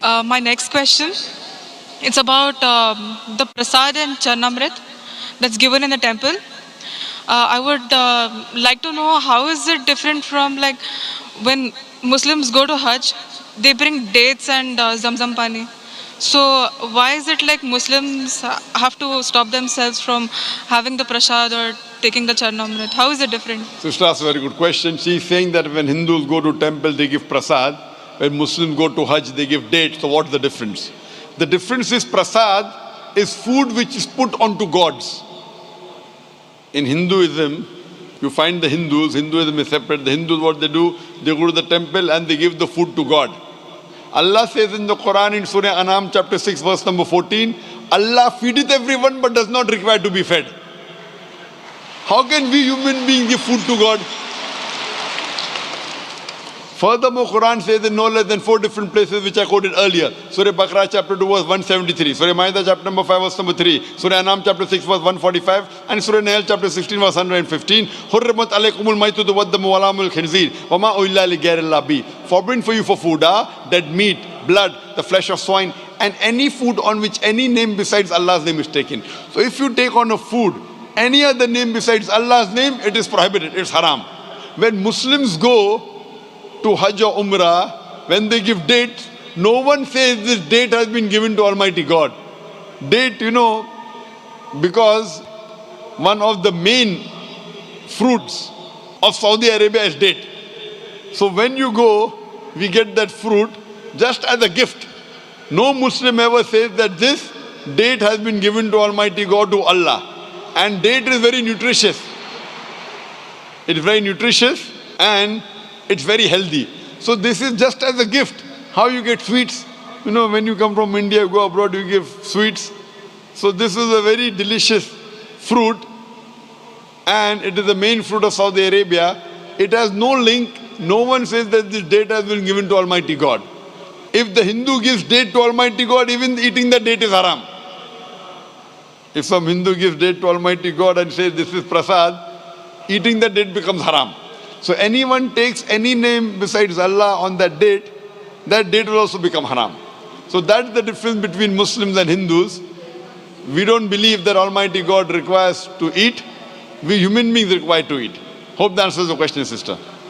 My next question, it's about the prasad and charnamrit that's given in the temple. I would like to know how is it different from like when Muslims go to Hajj, they bring dates and Zamzam pani. So why is it like Muslims have to stop themselves from having the prasad or taking the charnamrit? How is it different? Sister asked a very good question. She is saying that when Hindus go to temple, they give prasad. When Muslims go to Hajj, they give dates. So what's the difference? The difference is prasad is food which is put onto gods. In Hinduism, you find the Hinduism is separate. The Hindus, what they do, they go to the temple and they give the food to God. Allah says in the Quran in Surah Anam chapter 6 verse number 14, Allah feedeth everyone but does not require to be fed. How can we human beings give food to God? Furthermore, Quran says in no less than 4 different places which I quoted earlier. Surah Baqarah chapter 2 verse 173, Surah Ma'idah chapter number 5 verse number 3, Surah Anam chapter 6 verse 145, and Surah Nahl chapter 16 verse 115. Hurrimat alaykumul maytutu waddamu walamul khinzir wama uhilla li ghayrillah bi. Forbidden for you for food, dead meat, blood, the flesh of swine, and any food on which any name besides Allah's name is taken. So if you take on a food any other name besides Allah's name, it is prohibited, it's haram. When Muslims go to Hajj or Umrah, when they give date, no one says this date has been given to Almighty God. Date, because one of the main fruits of Saudi Arabia is date. So when you go, we get that fruit just as a gift. No Muslim ever says that this date has been given to Almighty God, to Allah. And date is very nutritious. It's very nutritious and it's very healthy. So this is just as a gift. How you get sweets? When you come from India, go abroad, you give sweets. So this is a very delicious fruit. And it is the main fruit of Saudi Arabia. It has no link. No one says that this date has been given to Almighty God. If the Hindu gives date to Almighty God, even eating the date is haram. If some Hindu gives date to Almighty God and says this is prasad, eating the date becomes haram. So anyone takes any name besides Allah on that date will also become haram. So that's the difference between Muslims and Hindus. We don't believe that Almighty God requires to eat. We human beings require to eat. Hope that answers the question, sister.